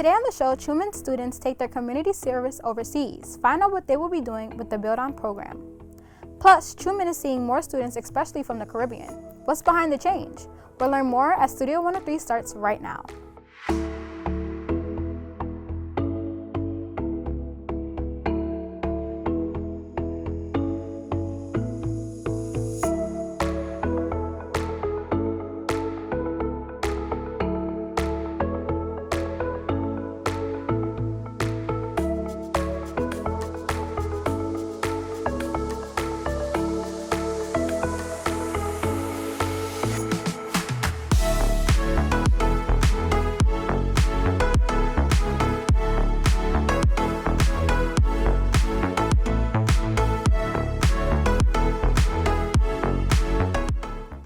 Today on the show, Truman students take their community service overseas. Find out what they will be doing with the BuildOn program. Plus, Truman is seeing more students, especially from the Caribbean. What's behind the change? We'll learn more as Studio 103 starts right now.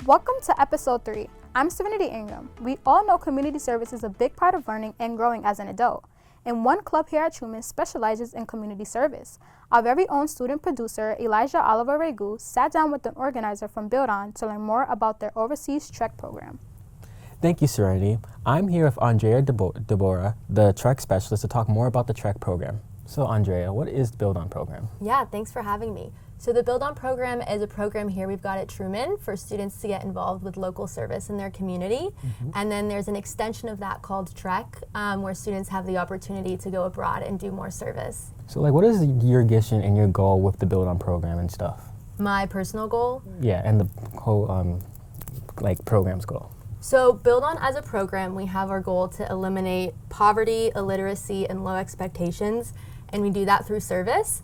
Welcome to episode 3. I'm Serenity Ingram. We all know community service is a big part of learning and growing as an adult. And one club here at Truman specializes in community service. Our very own student producer, Elijah Oliver Regu, sat down with an organizer from BuildOn to learn more about their overseas Trek program. Thank you, Serenity. I'm here with Andrea Deborah, the Trek specialist, to talk more about the Trek program. So, Andrea, what is the BuildOn program? Yeah, thanks for having me. So the BuildOn program is a program here we've got at Truman for students to get involved with local service in their community. And then there's an extension of that called Trek, where students have the opportunity to go abroad and do more service. So, what is your vision and your goal with the BuildOn program and stuff? My personal goal? Yeah, and the whole, program's goal. So BuildOn as a program, we have our goal to eliminate poverty, illiteracy, and low expectations, and we do that through service.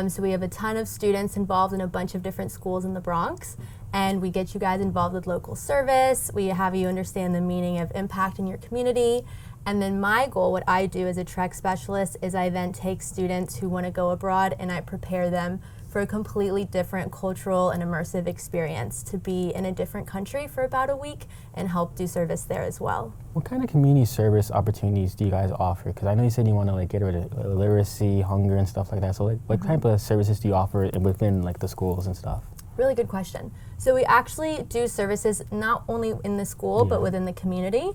So we have a ton of students involved in a bunch of different schools in the Bronx, and we get you guys involved with local service. We have you understand the meaning of impact in your community. And then my goal, what I do as a Trek specialist, is I then take students who want to go abroad and I prepare them for a completely different cultural and immersive experience to be in a different country for about a week and help do service there as well. What kind of community service opportunities do you guys offer? Because I know you said you want to get rid of illiteracy, hunger, and stuff like that. So what type of services do you offer within the schools and stuff? Really good question. So we actually do services not only in the school, but within the community.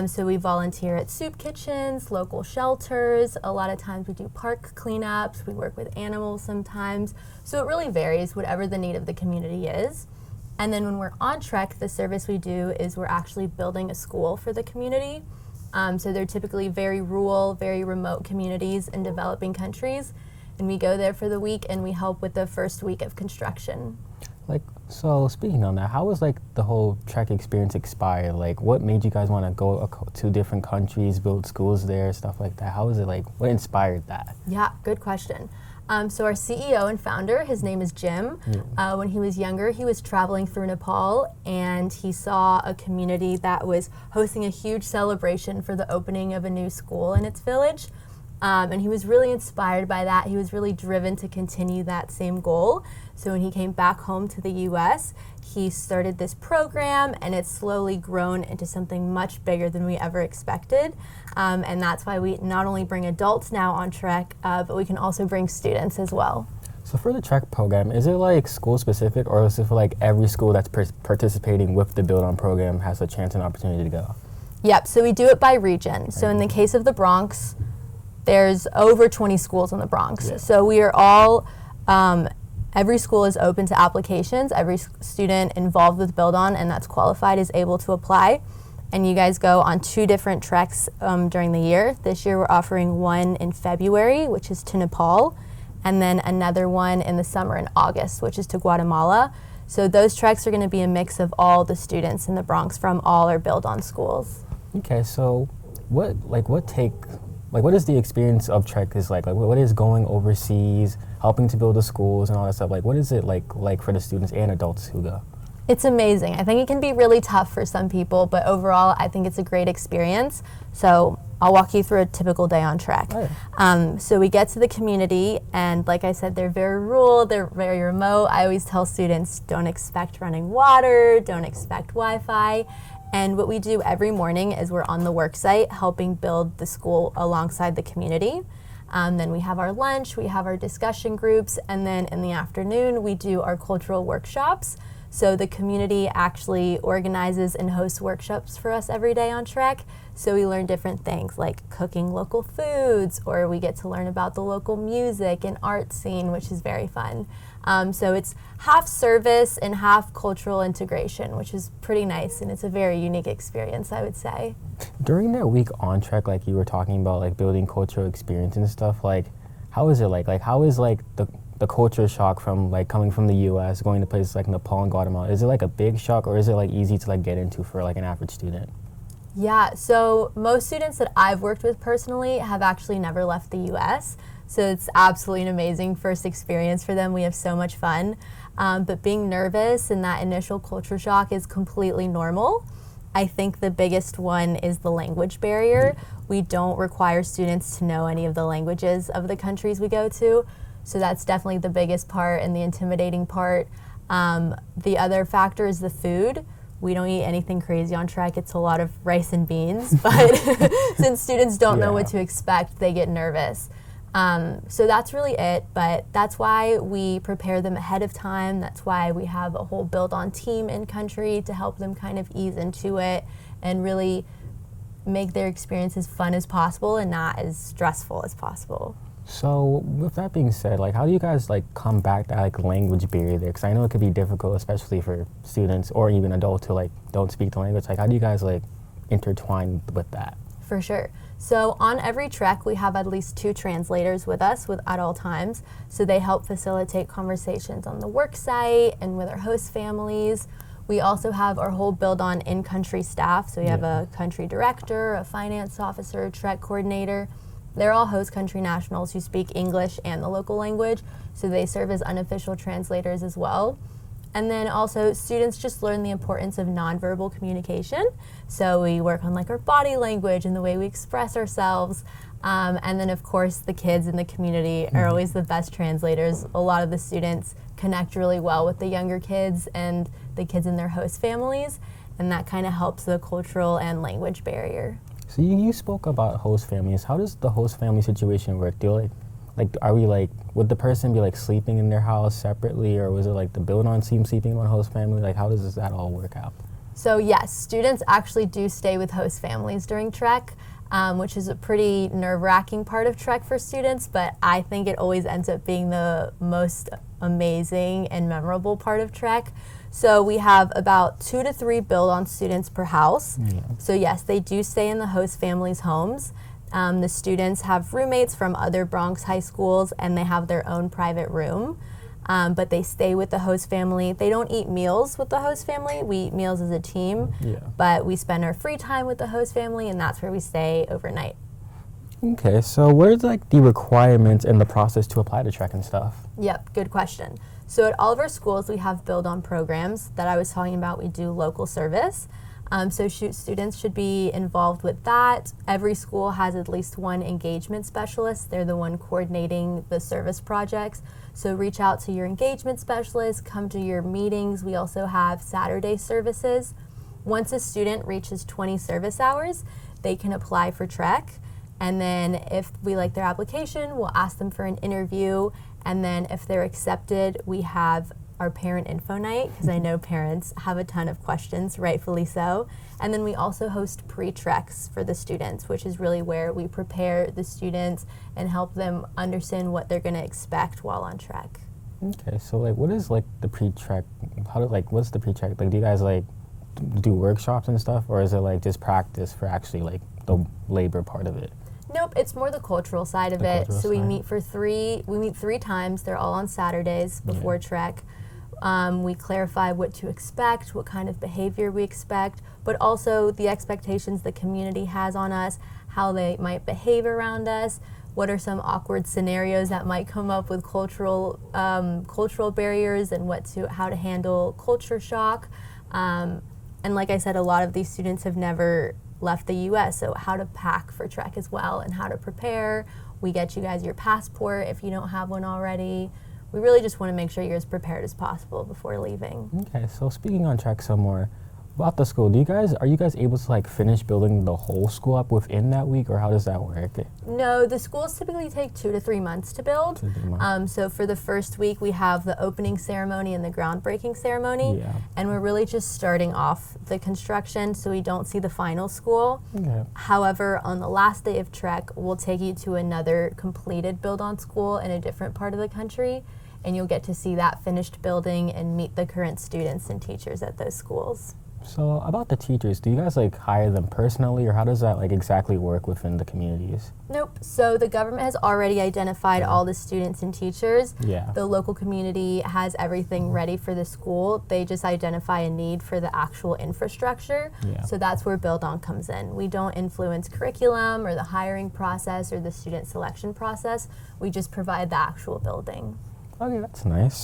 So we volunteer at soup kitchens, local shelters. A lot of times we do park cleanups. We work with animals sometimes. So it really varies, whatever the need of the community is. And then when we're on Trek, the service we do is we're actually building a school for the community. So they're typically very rural, very remote communities in developing countries. And we go there for the week and we help with the first week of construction. So speaking on that, how was the whole Trek experience expired? What made you guys want to go to different countries, build schools there, stuff like that? How was it what inspired that? Yeah, good question. So our CEO and founder, his name is Jim. When he was younger, he was traveling through Nepal and he saw a community that was hosting a huge celebration for the opening of a new school in its village. And he was really inspired by that. He was really driven to continue that same goal. So when he came back home to the US, he started this program and it's slowly grown into something much bigger than we ever expected. And that's why we not only bring adults now on Trek, but we can also bring students as well. So for the Trek program, is it school specific, or is it for every school that's participating with the BuildOn program has a chance and opportunity to go? Yep, so we do it by region. So in the case of the Bronx, there's over 20 schools in the Bronx. Yeah. So we are all, every school is open to applications. Every student involved with BuildOn and that's qualified is able to apply. And you guys go on 2 different treks during the year. This year we're offering one in February, which is to Nepal, and then another one in the summer in August, which is to Guatemala. So those treks are gonna be a mix of all the students in the Bronx from all our BuildOn schools. Okay, so what is the experience of Trek is what is going overseas, helping to build the schools and all that stuff? What is it like for the students and adults who go? It's amazing. I think it can be really tough for some people, but overall I think it's a great experience. So I'll walk you through a typical day on Trek. Oh. So we get to the community and like I said, they're very rural, they're very remote. I always tell students, don't expect running water, don't expect Wi-Fi. And what we do every morning is we're on the work site helping build the school alongside the community. Then we have our lunch, we have our discussion groups, and then in the afternoon we do our cultural workshops. So the community actually organizes and hosts workshops for us every day on Trek. So we learn different things like cooking local foods, or we get to learn about the local music and art scene, which is very fun. So it's half service and half cultural integration, which is pretty nice, and it's a very unique experience, I would say. During that week on Trek, like you were talking about, like building cultural experience and stuff, like how is it like how is like the culture shock from like coming from the US, going to places like Nepal and Guatemala? Is it like a big shock, or is it like easy to like get into for like an average student? Yeah, so most students that I've worked with personally have actually never left the US. So it's absolutely an amazing first experience for them. We have so much fun. But being nervous and that initial culture shock is completely normal. I think the biggest one is the language barrier. We don't require students to know any of the languages of the countries we go to. So that's definitely the biggest part and the intimidating part. The other factor is the food. We don't eat anything crazy on Trek. It's a lot of rice and beans, but since students don't know what to expect, they get nervous. So that's really it, but that's why we prepare them ahead of time. That's why we have a whole BuildOn team in country to help them kind of ease into it and really make their experience as fun as possible and not as stressful as possible. So with that being said, like how do you guys like combat that like language barrier there? Because I know it could be difficult, especially for students or even adults who like don't speak the language. Like how do you guys like intertwine with that? For sure. So on every Trek, we have at least 2 translators with us at all times. So they help facilitate conversations on the work site and with our host families. We also have our whole BuildOn in-country staff. So we have a country director, a finance officer, Trek coordinator. They're all host country nationals who speak English and the local language, so they serve as unofficial translators as well. And then also students just learn the importance of nonverbal communication. So we work on like our body language and the way we express ourselves. And then of course the kids in the community are always the best translators. A lot of the students connect really well with the younger kids and the kids in their host families, and that kind of helps the cultural and language barrier. So you spoke about host families. How does the host family situation work? Do are we like, would the person be like sleeping in their house separately, or was it like the BuildOn team sleeping in one host family? Like how does that all work out? So yes, students actually do stay with host families during Trek, which is a pretty nerve-wracking part of Trek for students, but I think it always ends up being the most amazing and memorable part of Trek. So we have about 2 to 3 BuildOn students per house. So yes, they do stay in the host families' homes. The students have roommates from other Bronx high schools, and they have their own private room. But they stay with the host family. They don't eat meals with the host family. We eat meals as a team, but we spend our free time with the host family, and that's where we stay overnight. Okay, so what are like the requirements and the process to apply to Trek and stuff? Yep, good question. So at all of our schools, we have BuildOn programs that I was talking about. We do local service. So students should be involved with that. Every school has at least one engagement specialist. They're the one coordinating the service projects. So reach out to your engagement specialist, come to your meetings. We also have Saturday services. Once a student reaches 20 service hours, they can apply for Trek. And then if we like their application, we'll ask them for an interview. And then if they're accepted, we have our parent info night, because I know parents have a ton of questions, rightfully so. And then we also host pre-treks for the students, which is really where we prepare the students and help them understand what they're going to expect while on Trek. Okay, so like what is like the pre-trek, what's the pre-trek? Like do you guys like do workshops and stuff, or is it like just practice for actually like the labor part of it? Nope, it's more the cultural side of it. So we meet 3 times. They're all on Saturdays before Trek. We clarify what to expect, what kind of behavior we expect, but also the expectations the community has on us, how they might behave around us, what are some awkward scenarios that might come up with cultural barriers, and how to handle culture shock. And like I said, a lot of these students have never left the U.S., so how to pack for Trek as well and how to prepare. We get you guys your passport if you don't have one already. We really just want to make sure you're as prepared as possible before leaving. Okay, so speaking on Trek some more, About the school, are you guys able to like finish building the whole school up within that week, or how does that work? No, the schools typically take 2 to 3 months to build. 2 to 3 months. So for the first week, we have the opening ceremony and the groundbreaking ceremony. Yeah. And we're really just starting off the construction, so we don't see the final school. Okay. However, on the last day of Trek, we'll take you to another completed BuildOn school in a different part of the country, and you'll get to see that finished building and meet the current students and teachers at those schools. So about the teachers, do you guys like hire them personally, or how does that like exactly work within the communities? Nope. So the government has already identified all the students and teachers. Yeah. The local community has everything ready for the school. They just identify a need for the actual infrastructure. Yeah. So that's where BuildOn comes in. We don't influence curriculum or the hiring process or the student selection process. We just provide the actual building. Okay, that's nice.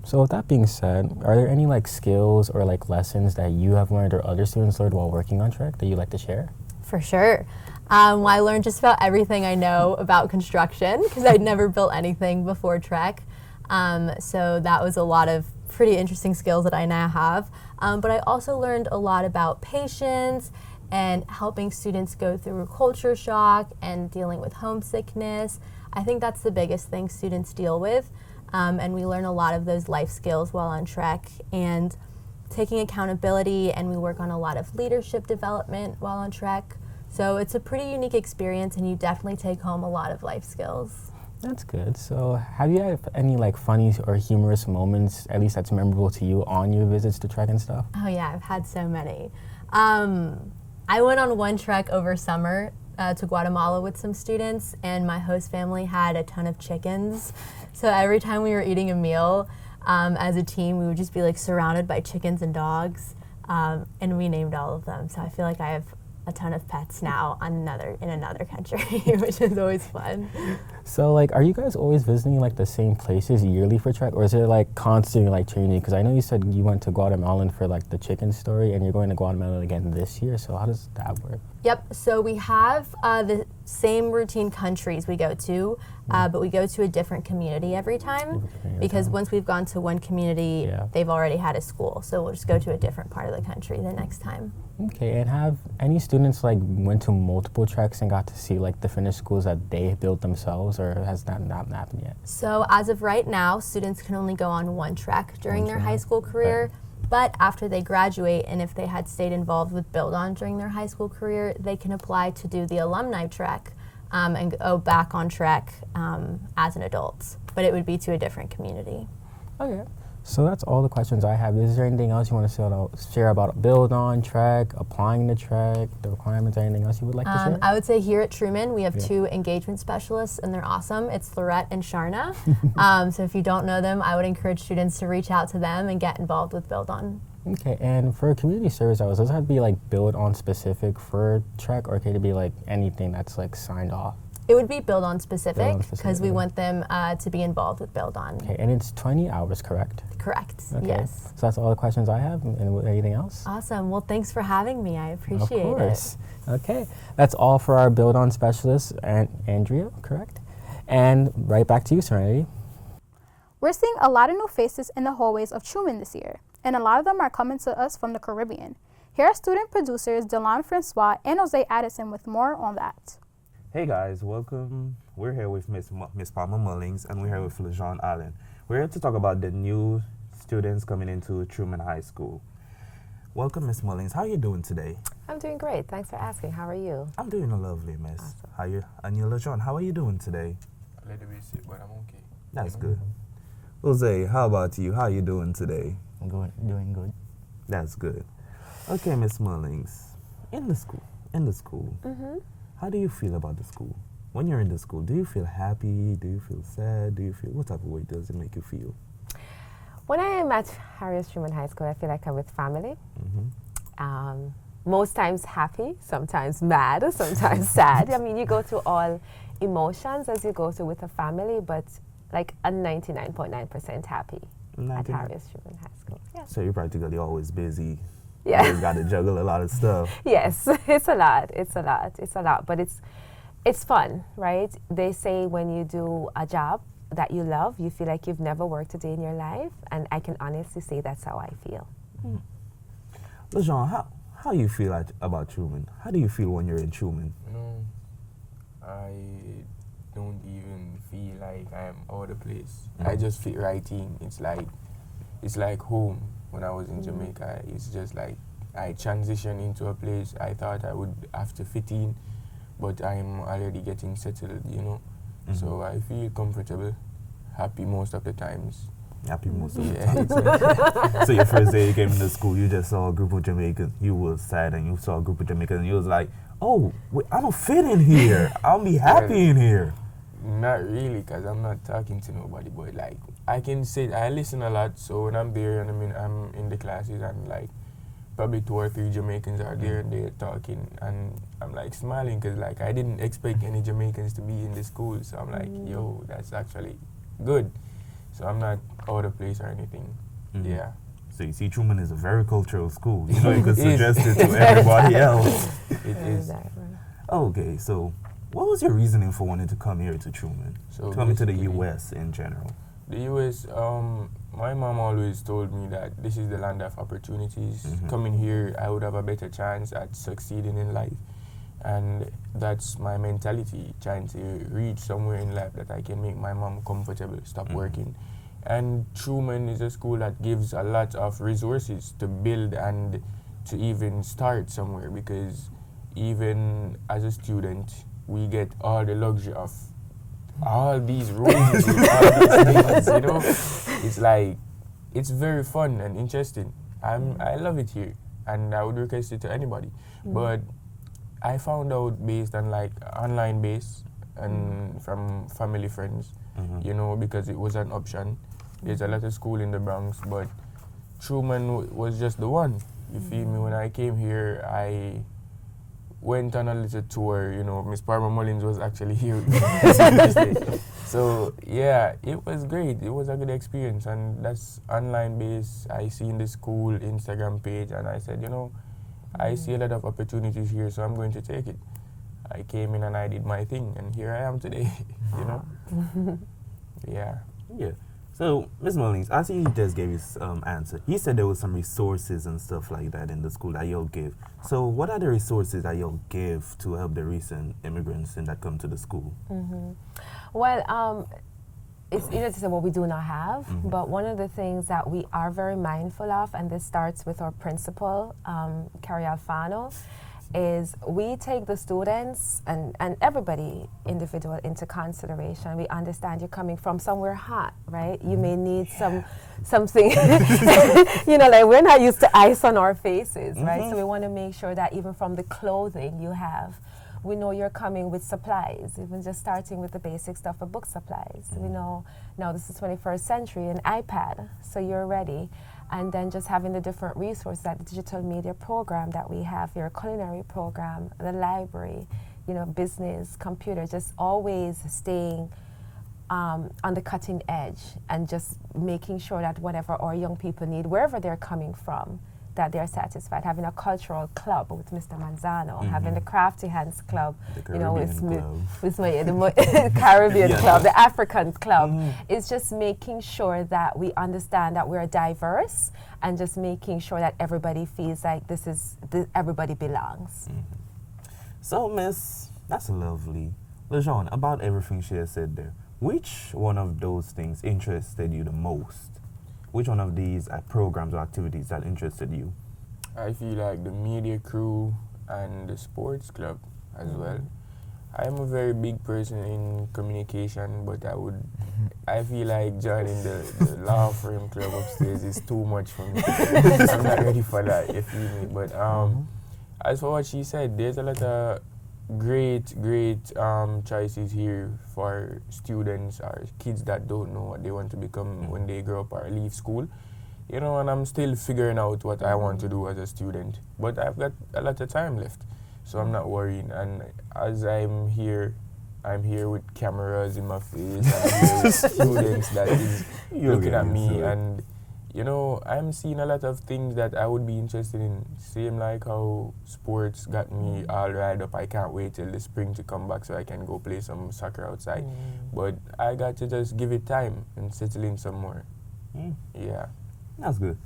So with that being said, are there any like skills or like lessons that you have learned or other students learned while working on Trek that you'd like to share? For sure. Well, I learned just about everything I know about construction because I'd never built anything before Trek. So that was a lot of pretty interesting skills that I now have. But I also learned a lot about patience and helping students go through culture shock and dealing with homesickness. I think that's the biggest thing students deal with. And we learn a lot of those life skills while on Trek and taking accountability, and we work on a lot of leadership development while on Trek. So it's a pretty unique experience, and you definitely take home a lot of life skills. That's good. So have you had any like funny or humorous moments, at least that's memorable to you, on your visits to Trek and stuff? Oh yeah, I've had so many. I went on one Trek over summer to Guatemala with some students, and my host family had a ton of chickens. So every time we were eating a meal as a team, we would just be like surrounded by chickens and dogs, and we named all of them. So I feel like I have a ton of pets now in another country, which is always fun. So like, are you guys always visiting like the same places yearly for Trek, or is it like constantly like changing? Because I know you said you went to Guatemala for like the chicken story, and you're going to Guatemala again this year. So how does that work? Yep, so we have the same routine countries we go to, but we go to a different community every time because once we've gone to one community, they've already had a school, so we'll just go to a different part of the country the next time. Okay, and have any students like went to multiple Treks and got to see like the finished schools that they built themselves, or has that not happened yet? So as of right now, students can only go on one Trek during their high school career. But after they graduate, and if they had stayed involved with BuildOn during their high school career, they can apply to do the alumni Trek and go back on Trek as an adult. But it would be to a different community. Okay. So that's all the questions I have. Is there anything else you want to share about BuildOn Trek, applying to Trek, the requirements, anything else you would like to share? I would say here at Truman, we have 2 engagement specialists, and they're awesome. It's Lorette and Sharna. So if you don't know them, I would encourage students to reach out to them and get involved with BuildOn. Okay, and for community service hours, does it have to be like BuildOn specific for Trek, or can it be like anything that's like signed off? It would be BuildOn specific because we want them to be involved with BuildOn. Okay, and it's 20 hours, correct? Correct, Okay. yes. So that's all the questions I have, and anything else? Awesome, well thanks for having me, I appreciate it. Of course. Okay, that's all for our BuildOn specialist, and Andrea, correct? And right back to you, Serenity. We're seeing a lot of new faces in the hallways of Truman this year, and a lot of them are coming to us from the Caribbean. Here are student producers Delon Francois and Jose Addison with more on that. Hey guys, welcome. We're here with Miss Palmer Mullings, and we're here with LeJean Allen. We're here to talk about the new students coming into Truman High School. Welcome, Miss Mullings. How are you doing today? I'm doing great. Thanks for asking. How are you? I'm doing lovely, Miss. Awesome. How you? And you, LeJean, how are you doing today? A little bit sick, but I'm okay. That's good. Jose, how about you? How are you doing today? Good, doing good. That's good. Okay, Miss Mullings. In the school. Mm-hmm. How do you feel about the school? When you're in the school, do you feel happy? Do you feel sad? What type of way does it make you feel? When I am at Harriet Truman High School, I feel like I'm with family. Mm-hmm. Most times happy, sometimes mad, sometimes sad. I mean, you go through all emotions as you go through with a family, but like a 99.9% happy at Harriet Truman High School. Yeah. So you're practically always busy. Yeah. You got to juggle a lot of stuff. Yes, it's a lot, but it's fun, right? They say when you do a job that you love, you feel like you've never worked a day in your life, and I can honestly say that's how I feel. LeJean, how you feel about Truman? How do you feel when you're in Truman? You know, I don't even feel like I'm out of place. I just fit right in. It's like home when I was in Jamaica. It's just like I transitioned into a place I thought I would have to fit in, but I'm already getting settled, you know. So I feel comfortable, happy most of the times. Happy most of the Yeah, time. So your first day you came into school, you just saw a group of Jamaicans. You were sad and you saw a group of Jamaicans and you was like, oh, wait, I don't fit in here. I'll be happy in here. Not really, because I'm not talking to nobody, but like I can say I listen a lot, so when I'm there and I'm in the classes and like probably 2 or 3 Jamaicans are there and they're talking and I'm like smiling because like I didn't expect any Jamaicans to be in the school, so I'm like, yo, that's actually good. So I'm not out of place or anything. Yeah. So you see, Truman is a very cultural school. You know, you could suggest it to everybody else. It is. Okay, so what was your reasoning for wanting to come here to Truman? So Coming to the basically, U.S. in general. The US, my mom always told me that this is the land of opportunities. Coming here, I would have a better chance at succeeding in life. And that's my mentality, trying to reach somewhere in life that I can make my mom comfortable, stop working. And Truman is a school that gives a lot of resources to build and to even start somewhere, because even as a student, we get all the luxury of all these rooms with all these things, you know. It's like, it's very fun and interesting. I love it here, and I would request it to anybody. But I found out based on like online base and from family friends, you know, because it was an option. There's a lot of school in the Bronx, but Truman was just the one. You feel me? When I came here, I went on a little tour, you know. Miss Parma Mullins was actually here. So yeah, it was great. It was a good experience, and that's online base. I seen the school Instagram page, and I said, you know, I see a lot of opportunities here, so I'm going to take it. I came in and I did my thing, and here I am today, you know? Yeah. Yeah. So, Ms. Mullins, I see you just gave his answer. He said there was some resources and stuff like that in the school that you'll give. So, what are the resources that you'll give to help the recent immigrants that come to the school? Well, it's easy to say what we do not have, but one of the things that we are very mindful of, and this starts with our principal, Carrie Alfano, is we take the students and everybody individual into consideration. We understand you're coming from somewhere hot, right? You may need something, you know, like we're not used to ice on our faces, right? So we want to make sure that even from the clothing you have, we know you're coming with supplies, even just starting with the basic stuff of book supplies. We know now this is 21st century, an iPad, so you're ready. And then just having the different resources, that the digital media program that we have, your culinary program, the library, you know, business, computer, just always staying on the cutting edge and just making sure that whatever our young people need, wherever they're coming from, that they're satisfied. Having a cultural club with Mr. Manzano, having the Crafty Hands Club, The you know, Caribbean with the Caribbean Club, the African Club. It's just making sure that we understand that we're diverse and just making sure that everybody feels like everybody belongs. So, Miss, that's lovely. LeJean, about everything she has said there, which one of those things interested you the most? Which one of these programs or activities that interested you? I feel like the media crew and the sports club as well. I am a very big person in communication, but I feel like joining the law firm club upstairs is too much for me. I'm not ready for that, you feel me? But as for what she said, there's a lot of great choices here for students or kids that don't know what they want to become when they grow up or leave school, you know. And I'm still figuring out what I want to do as a student, but I've got a lot of time left, so I'm not worrying. And as I'm here with cameras in my face, and I'm here with students that is looking at me, and you know, I'm seeing a lot of things that I would be interested in. Same like how sports got me all riled up. I can't wait till the spring to come back so I can go play some soccer outside. But I got to just give it time and settle in some more. Yeah. That's good.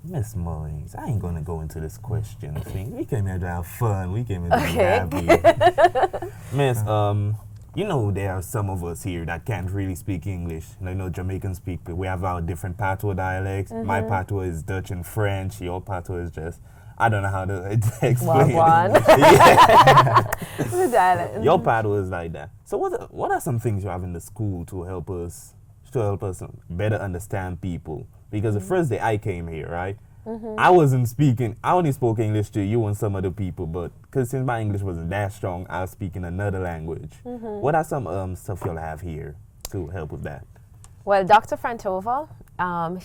Miss Mullings, I ain't gonna go into this question thing. We came here to have fun. We came here to be happy. Miss, you know there are some of us here that can't really speak English. You know, Jamaican speak. We have our different patois dialects. My patois is Dutch and French. Your patois is just, I don't know how to explain it. The dialect. Your patois is like that. So what are some things you have in the school to help us better understand people? Because the first day I came here, right, I wasn't speaking. I only spoke English to you and some other people, but because since my English wasn't that strong, I was speaking another language. What are some stuff you'll have here to help with that? Well, Dr. Frantova,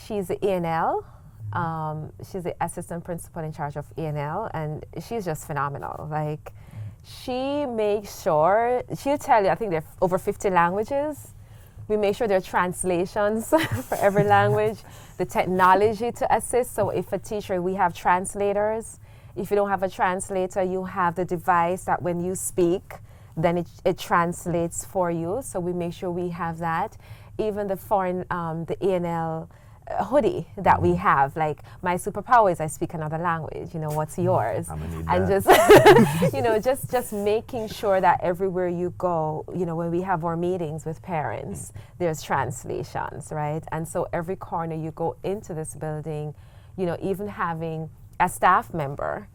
she's the ENL. She's the assistant principal in charge of ENL, and she's just phenomenal. Like, she makes sure, she'll tell you, I think there are over 50 languages. We make sure there are translations for every language, the technology to assist. So if a teacher, we have translators. If you don't have a translator, you have the device that when you speak, then it translates for you. So we make sure we have that. Even the foreign, the ENL hoodie that we have, like, my superpower is I speak another language, you know, what's yours? I'm gonna need and that. just, you know, just making sure that everywhere you go, you know, when we have our meetings with parents, there's translations, right? And so every corner you go into this building, you know, even having a staff member,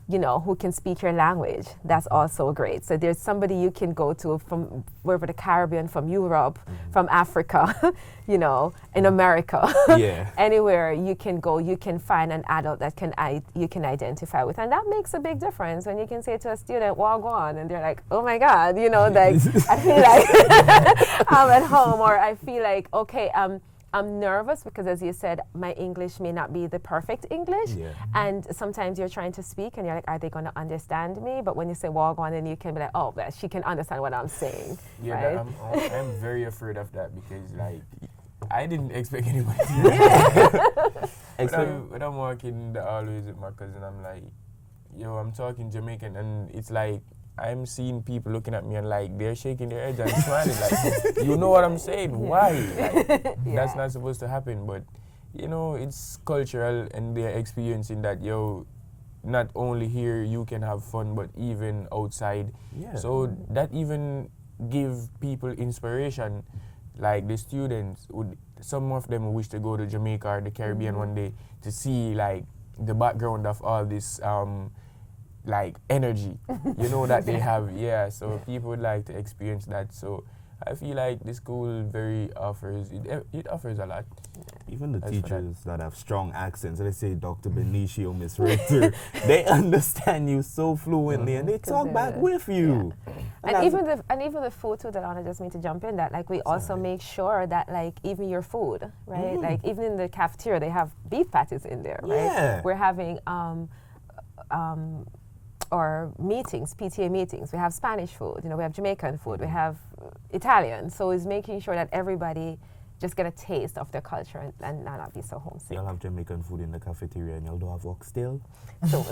you know, who can speak your language, that's also great. So there's somebody you can go to from wherever, the Caribbean, from Europe, from Africa, you know, in America. Yeah. Anywhere you can go, you can find an adult that you can identify with. And that makes a big difference when you can say to a student, "Wagwan," and they're like, "Oh my God," you know, like, I feel like I'm at home, or I feel like, okay, I'm nervous because, as you said, my English may not be the perfect English. Yeah. And sometimes you're trying to speak and you're like, are they going to understand me? But when you say "Wagwan," then you can be like, oh, she can understand what I'm saying. Yeah, right? I'm very afraid of that because, like, I didn't expect anybody to when I'm walking always with my cousin, I'm like, yo, I'm talking Jamaican, and it's like, I'm seeing people looking at me and like they're shaking their heads and smiling like, you know what I'm saying? Why? Like, that's not supposed to happen. But you know, it's cultural and they're experiencing that, yo, not only here you can have fun, but even outside. Yeah. So that even give people inspiration. Like the students some of them wish to go to Jamaica or the Caribbean one day to see like the background of all this like energy, you know, that they have. Yeah, so people would like to experience that. So I feel like the school it offers a lot. Even the teachers that have strong accents, let's say Dr. Benicio, Miss Richter, they understand you so fluently and they talk back with you. Yeah. And even the food too, that I just need to jump in, that like we also make sure that like even your food, right? Like even in the cafeteria they have beef patties in there, right? Yeah. We're having or meetings, PTA meetings, we have Spanish food, you know, we have Jamaican food, we have Italian. So it's making sure that everybody just get a taste of their culture and not be so homesick. Y'all have Jamaican food in the cafeteria and y'all don't have oxtail? So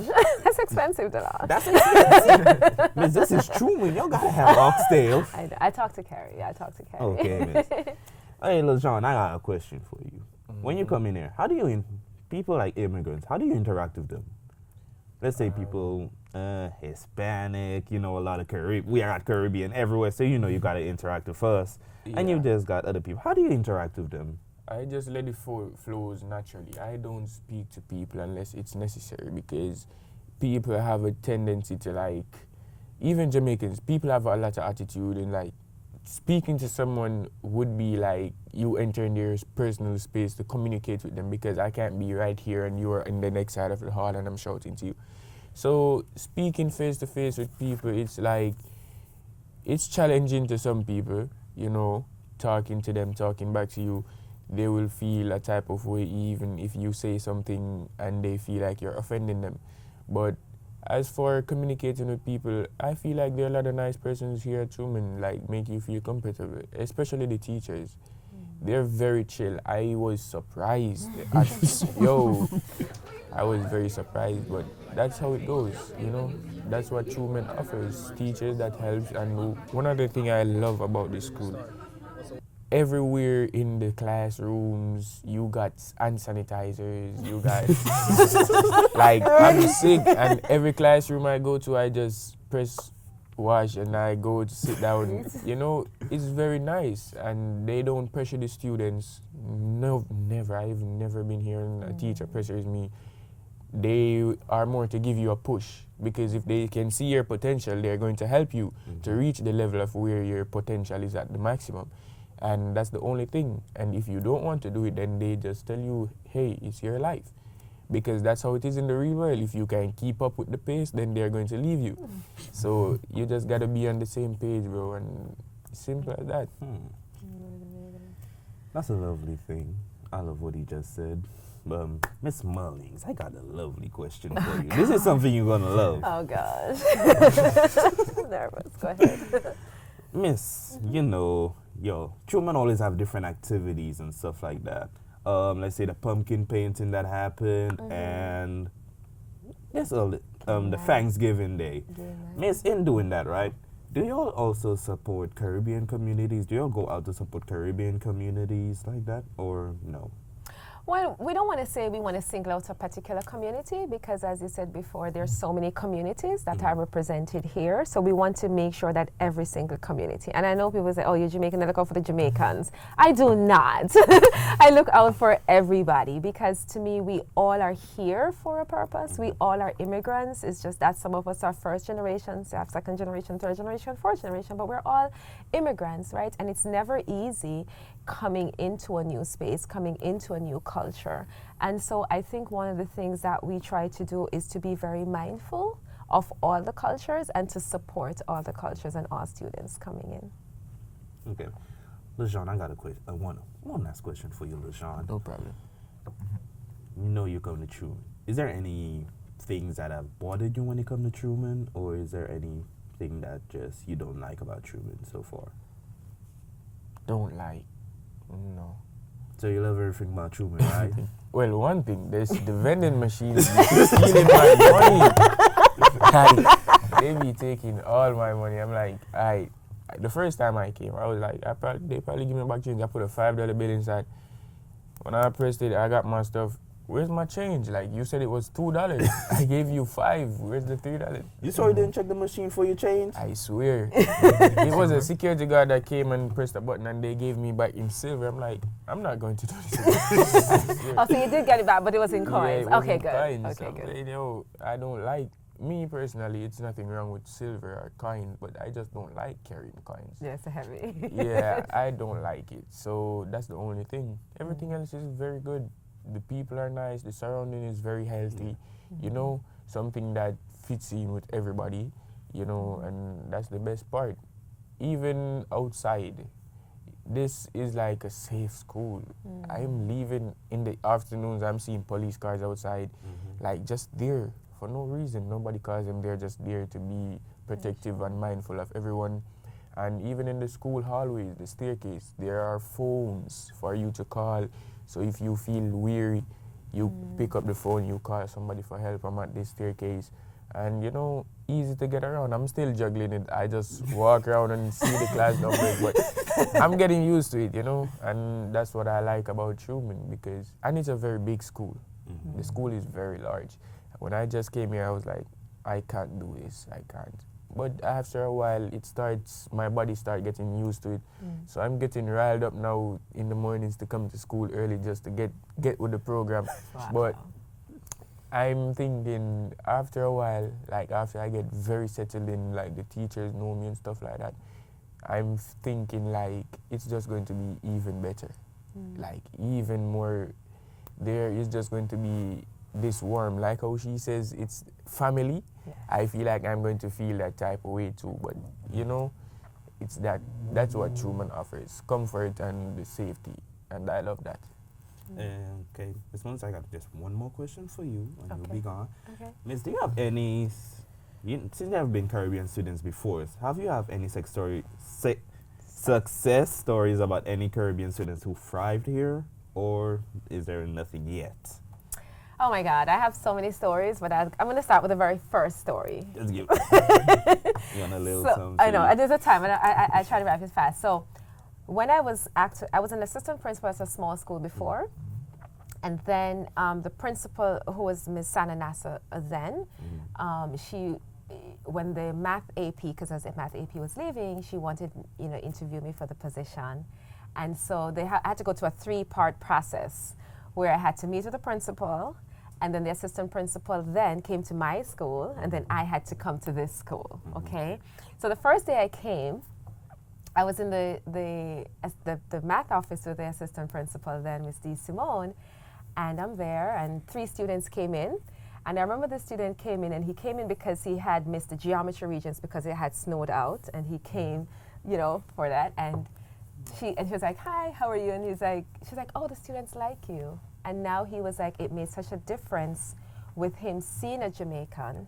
that's expensive, though. That's expensive. Miss, this is Truman. Y'all gotta have oxtail. I talk to Carrie. Okay, miss. Hey, LeJean, I got a question for you. When you come in here, how do you, people like immigrants, how do you interact with them? Let's say people, Hispanic, you know, a lot of we are at Caribbean everywhere, so you know you gotta interact with us. Yeah. And you just got other people. How do you interact with them? I just let it flows naturally. I don't speak to people unless it's necessary because people have a tendency to like, even Jamaicans, people have a lot of attitude and like speaking to someone would be like you entering their personal space to communicate with them because I can't be right here and you're in the next side of the hall and I'm shouting to you. So speaking face to face with people, it's like, it's challenging to some people, you know, talking to them, talking back to you. They will feel a type of way even if you say something and they feel like you're offending them. But as for communicating with people, I feel like there are a lot of nice persons here at Truman, like make you feel comfortable, especially the teachers. They're very chill. I was surprised. I was very surprised, but that's how it goes, you know? That's what Truman offers, teachers that helps. And one other thing I love about this school, everywhere in the classrooms, you got hand sanitizers, you got, like, I'm sick, and every classroom I go to, I just press wash and I go to sit down. You know, it's very nice, and they don't pressure the students. No, never. I've never been hearing a teacher pressures me. They are more to give you a push, because if they can see your potential, they're going to help you to reach the level of where your potential is at the maximum. And that's the only thing. And if you don't want to do it, then they just tell you, hey, it's your life. Because that's how it is in the real world. If you can keep up with the pace, then they're going to leave you. So you just got to be on the same page, bro, and simple as that. That's a lovely thing. I love what he just said. Miss Mullings, I got a lovely question for you. This is something you're gonna love. Oh gosh. Nervous. Go ahead. Miss, you know, Truman always have different activities and stuff like that. Let's say the pumpkin painting that happened, and there's the Thanksgiving Day. Miss, in doing that, right? Do y'all also support Caribbean communities? Do y'all go out to support Caribbean communities like that, or no? Well, we don't want to say we want to single out a particular community, because as you said before, there's so many communities that are represented here. So we want to make sure that every single community, and I know people say, oh, you're Jamaican, I look out for the Jamaicans. I do not. I look out for everybody, because to me, we all are here for a purpose. We all are immigrants. It's just that some of us are first generation, some have second generation, third generation, fourth generation, but we're all immigrants, right? And it's never easy coming into a new space, coming into a new culture. And so I think one of the things that we try to do is to be very mindful of all the cultures and to support all the cultures and all students coming in. Okay. LeJean, I got a question. One last question for you, LeJean. No problem. You know you come to Truman. Is there any things that have bothered you when you come to Truman, or is there anything that just you don't like about Truman so far? Don't like. No. So you love everything about Truman, right? Well, one thing, there's the vending machine is stealing my money. Like, they be taking all my money. I'm like, the first time I came, I was like, they probably give me back change. I put a $5 bill inside. When I pressed it, I got my stuff. Where's my change? Like, you said it was $2. I gave you $5. Where's the $3? You sure you didn't check the machine for your change? I swear. It was a security guard that came and pressed the button and they gave me back in silver. I'm like, I'm not going to do this again. Oh, so you did get it back, but it was in coins. Yeah, it was Okay, in good. coins. Okay, good. You know, I don't like, me personally, it's nothing wrong with silver or coins, but I just don't like carrying coins. Yeah, it's heavy. Yeah, I don't like it. So that's the only thing. Everything else is very good. The people are nice, the surrounding is very healthy, you know, something that fits in with everybody, you know, and that's the best part. Even outside, this is like a safe school. I'm leaving in the afternoons, I'm seeing police cars outside, like just there for no reason. Nobody calls them, they're just there to be protective and mindful of everyone. And even in the school hallways, the staircase, there are phones for you to call. So if you feel weary, you pick up the phone, you call somebody for help. I'm at this staircase. And, you know, easy to get around. I'm still juggling it. I just walk around and see the class numbers. But I'm getting used to it, you know. And that's what I like about Truman, and it's a very big school. The school is very large. When I just came here, I was like, I can't do this. I can't. But after a while, my body starts getting used to it. So I'm getting riled up now in the mornings to come to school early just to get with the program. Wow. But I'm thinking after a while, like after I get very settled in, like the teachers know me and stuff like that, I'm thinking like it's just going to be even better. Like even more, there is just going to be this warm, like how she says it's family. Yes. I feel like I'm going to feel that type of way too, but you know, that's what Truman offers, comfort and the safety, and I love that. Okay, Ms. Mullins, I got just one more question for you, and you'll be gone. Okay. Miss, do you have any, since you have been Caribbean students before, have you have any success stories about any Caribbean students who thrived here, or is there nothing yet? Oh my God, I have so many stories, but I'm going to start with the very first story. Just give you want a little something. I know, there's a time, and I try to wrap it fast. So when I was an assistant principal at a small school before, and then the principal, who was Ms. Sananasa then, she, when the math AP, because as the math AP was leaving, she wanted, interview me for the position. And so I had to go to a 3-part process where I had to meet with the principal, and then the assistant principal then came to my school, and then I had to come to this school, okay? So the first day I came, I was in the math office with the assistant principal then, Ms. D. Simone, and I'm there, and 3 students came in. And I remember the student came in, and he came in because he had missed the geometry regions because it had snowed out, and he came, for that. And she was like, "Hi, how are you?" And she's like, "Oh, the students like you." And now he was like, it made such a difference with him seeing a Jamaican,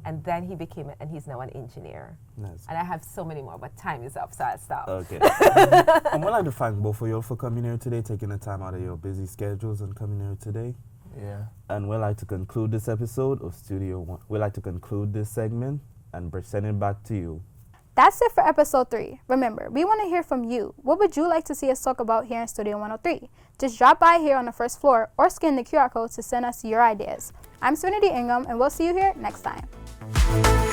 and then and he's now an engineer. Nice. And I have so many more, but time is up, so I'll stop. Okay. I'd like to thank both of you for coming here today, taking the time out of your busy schedules and coming here today. Yeah. And we'd like to conclude this episode of Studio One. We'd like to conclude this segment and send it back to you. That's it for episode 3. Remember, we want to hear from you. What would you like to see us talk about here in Studio 103? Just drop by here on the first floor or scan the QR code to send us your ideas. I'm Serenity Ingham, and we'll see you here next time.